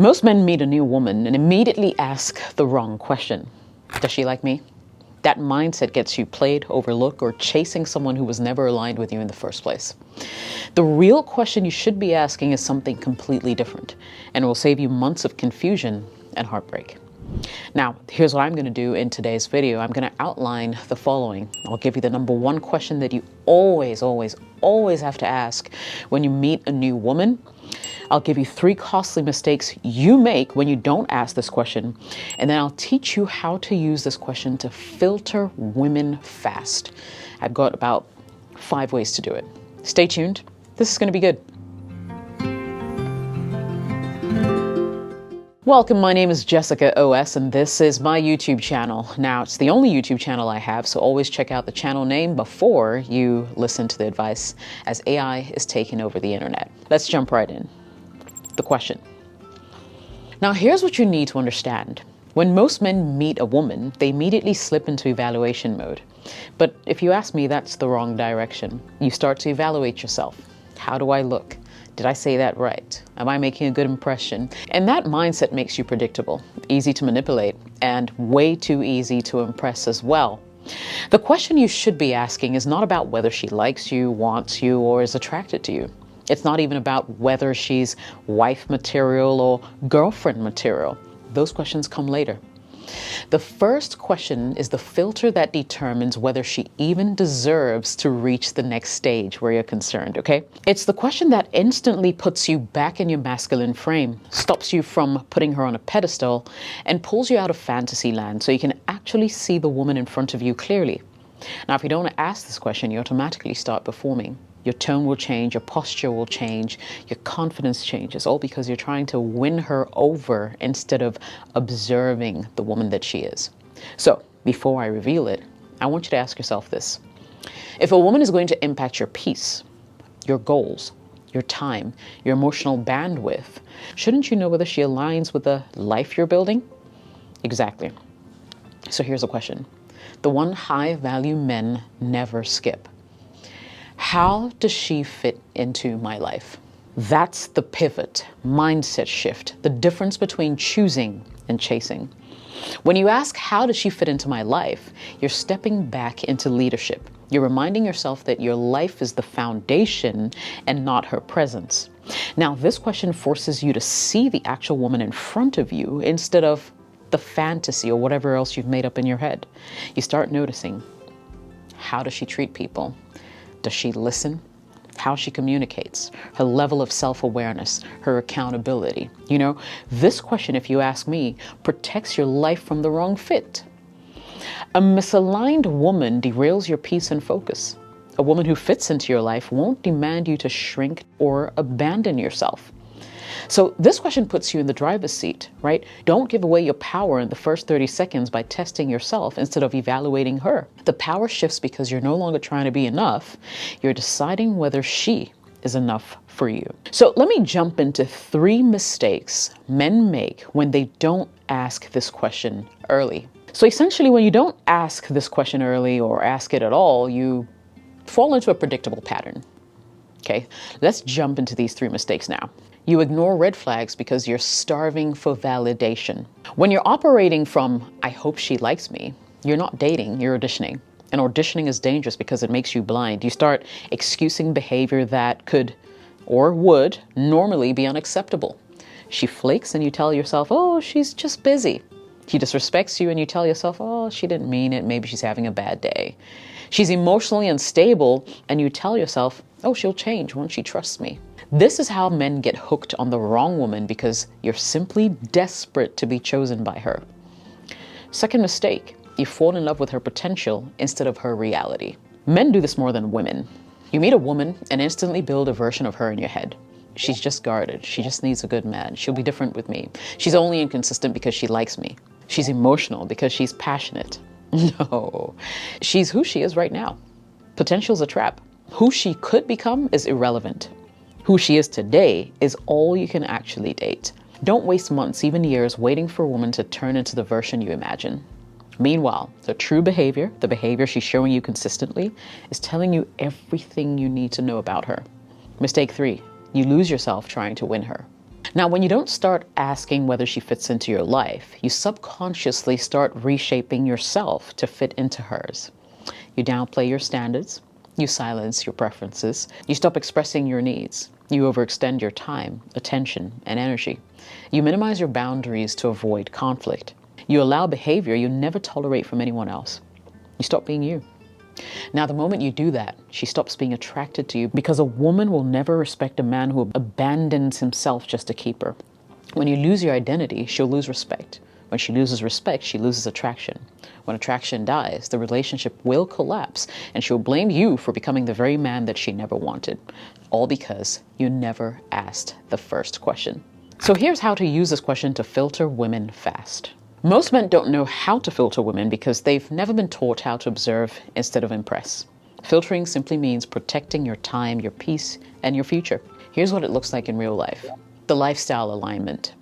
Most men meet a new woman and immediately ask the wrong question. Does she like me? That mindset gets you played, overlooked, or chasing someone who was never aligned with you in the first place. The real question you should be asking is something completely different, and it will save you months of confusion and heartbreak. Now, here's what I'm going to do in today's video. I'm going to outline the following. I'll give you the number one question that you always have to ask when you meet a new woman. I'll give you 3 costly mistakes you make when you don't ask this question. And then I'll teach you how to use this question to filter women fast. I've got about 5 ways to do it. Stay tuned. This is going to be good. Welcome, my name is Jessica OS, and this is my YouTube channel. Now, it's the only YouTube channel I have, so always check out the channel name before you listen to the advice, as AI is taking over the internet. Let's jump right in. The question. Now, here's what you need to understand. When most men meet a woman, they immediately slip into evaluation mode. But if you ask me, that's the wrong direction. You start to evaluate yourself. How do I look? Did I say that right? Am I making a good impression? And that mindset makes you predictable, easy to manipulate, and way too easy to impress as well. The question you should be asking is not about whether she likes you, wants you, or is attracted to you. It's not even about whether she's wife material or girlfriend material. Those questions come later. The first question is the filter that determines whether she even deserves to reach the next stage where you're concerned, okay? It's the question that instantly puts you back in your masculine frame, stops you from putting her on a pedestal, and pulls you out of fantasy land so you can actually see the woman in front of you clearly. Now, if you don't ask this question, you automatically start performing. Your tone will change, your posture will change, your confidence changes, all because you're trying to win her over instead of observing the woman that she is. So, before I reveal it, I want you to ask yourself this. If a woman is going to impact your peace, your goals, your time, your emotional bandwidth, shouldn't you know whether she aligns with the life you're building? Exactly. So here's a question. The one high-value men never skip. How does she fit into my life? That's the pivot, mindset shift, the difference between choosing and chasing. When you ask, how does she fit into my life, you're stepping back into leadership. You're reminding yourself that your life is the foundation and not her presence. Now, this question forces you to see the actual woman in front of you instead of the fantasy or whatever else you've made up in your head. You start noticing, how does she treat people? Does she listen? How she communicates, her level of self-awareness, her accountability. You know, this question, if you ask me, protects your life from the wrong fit. A misaligned woman derails your peace and focus. A woman who fits into your life won't demand you to shrink or abandon yourself. So this question puts you in the driver's seat, right? Don't give away your power in the first 30 seconds by testing yourself instead of evaluating her. The power shifts because you're no longer trying to be enough. You're deciding whether she is enough for you. So let me jump into 3 mistakes men make when they don't ask this question early. So essentially, when you don't ask this question early or ask it at all, you fall into a predictable pattern. Okay, let's jump into these 3 mistakes now. You ignore red flags because you're starving for validation. When you're operating from, I hope she likes me, you're not dating, you're auditioning. And auditioning is dangerous because it makes you blind. You start excusing behavior that could or would normally be unacceptable. She flakes and you tell yourself, oh, she's just busy. She disrespects you and you tell yourself, oh, she didn't mean it, maybe she's having a bad day. She's emotionally unstable and you tell yourself, oh, she'll change once she trusts me. This is how men get hooked on the wrong woman because you're simply desperate to be chosen by her. Second mistake, you fall in love with her potential instead of her reality. Men do this more than women. You meet a woman and instantly build a version of her in your head. She's just guarded. She just needs a good man. She'll be different with me. She's only inconsistent because she likes me. She's emotional because she's passionate. No, she's who she is right now. Potential's a trap. Who she could become is irrelevant. Who she is today is all you can actually date. Don't waste months, even years, waiting for a woman to turn into the version you imagine. Meanwhile, the true behavior, the behavior she's showing you consistently, is telling you everything you need to know about her. Mistake 3, you lose yourself trying to win her. Now, when you don't start asking whether she fits into your life, you subconsciously start reshaping yourself to fit into hers. You downplay your standards, you silence your preferences, you stop expressing your needs, you overextend your time, attention, and energy. You minimize your boundaries to avoid conflict. You allow behavior you never tolerate from anyone else. You stop being you. Now, the moment you do that, she stops being attracted to you, because a woman will never respect a man who abandons himself just to keep her. When you lose your identity, she'll lose respect. When she loses respect, she loses attraction. When attraction dies, the relationship will collapse, and she'll blame you for becoming the very man that she never wanted. All because you never asked the first question. So here's how to use this question to filter women fast. Most men don't know how to filter women because they've never been taught how to observe instead of impress. Filtering simply means protecting your time, your peace, and your future. Here's what it looks like in real life. The lifestyle alignment.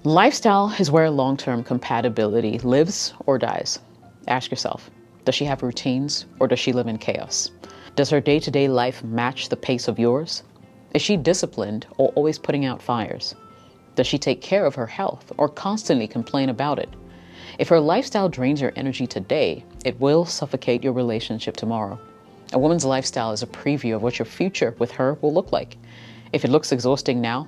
Lifestyle is where long-term compatibility lives or dies. Ask yourself, does she have routines or does she live in chaos? Does her day-to-day life match the pace of yours? Is she disciplined or always putting out fires? Does she take care of her health or constantly complain about it? If her lifestyle drains your energy today, it will suffocate your relationship tomorrow. A woman's lifestyle is a preview of what your future with her will look like. If it looks exhausting now,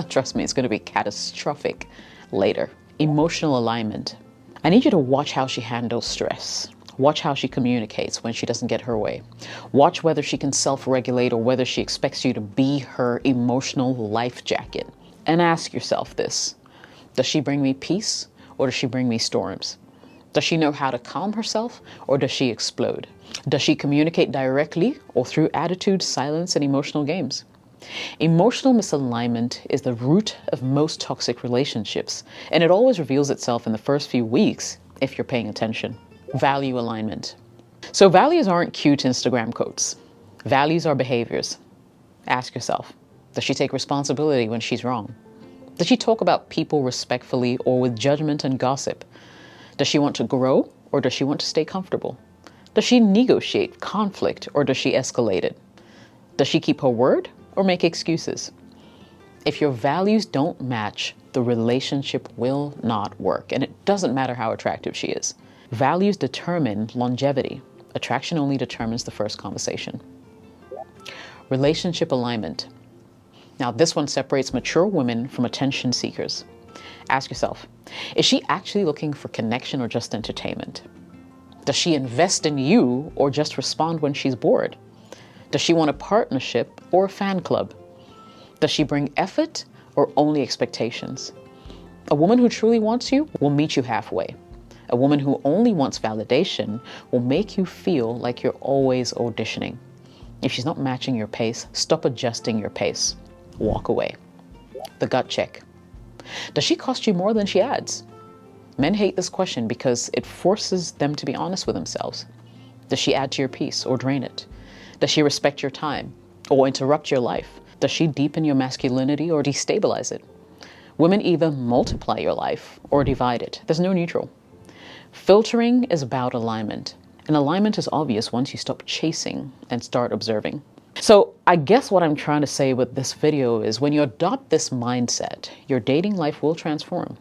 trust me, it's going to be catastrophic later. Emotional alignment. I need you to watch how she handles stress. Watch how she communicates when she doesn't get her way. Watch whether she can self-regulate or whether she expects you to be her emotional life jacket. And ask yourself this: does she bring me peace or does she bring me storms? Does she know how to calm herself or does she explode? Does she communicate directly or through attitude, silence, and emotional games? Emotional misalignment is the root of most toxic relationships, and it always reveals itself in the first few weeks if you're paying attention. Value alignment. So values aren't cute Instagram quotes. Values are behaviors. Ask yourself, does she take responsibility when she's wrong? Does she talk about people respectfully or with judgment and gossip? Does she want to grow or does she want to stay comfortable? Does she negotiate conflict or does she escalate it? Does she keep her word or make excuses? If your values don't match, the relationship will not work, and it doesn't matter how attractive she is. Values determine longevity. Attraction only determines the first conversation. Relationship alignment. Now, this one separates mature women from attention seekers. Ask yourself, is she actually looking for connection or just entertainment? Does she invest in you or just respond when she's bored? Does she want a partnership or a fan club? Does she bring effort or only expectations? A woman who truly wants you will meet you halfway. A woman who only wants validation will make you feel like you're always auditioning. If she's not matching your pace, stop adjusting your pace. Walk away. The gut check. Does she cost you more than she adds? Men hate this question because it forces them to be honest with themselves. Does she add to your peace or drain it? Does she respect your time or interrupt your life? Does she deepen your masculinity or destabilize it? Women either multiply your life or divide it. There's no neutral. Filtering is about alignment, and alignment is obvious once you stop chasing and start observing. So I guess what I'm trying to say with this video is when you adopt this mindset, your dating life will transform.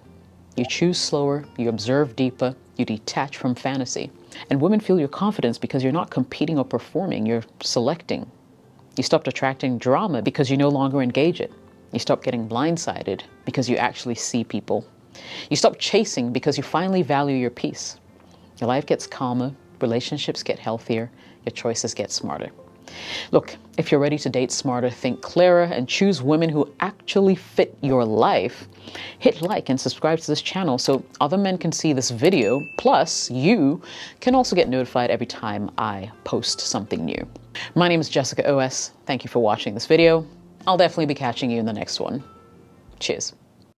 You choose slower, you observe deeper, you detach from fantasy. And women feel your confidence because you're not competing or performing, you're selecting. You stopped attracting drama because you no longer engage it. You stop getting blindsided because you actually see people. You stop chasing because you finally value your peace. Your life gets calmer, relationships get healthier, your choices get smarter. Look, if you're ready to date smarter, think clearer, and choose women who actually fit your life, hit like and subscribe to this channel so other men can see this video. Plus, you can also get notified every time I post something new. My name is Jessica OS. Thank you for watching this video. I'll definitely be catching you in the next one. Cheers.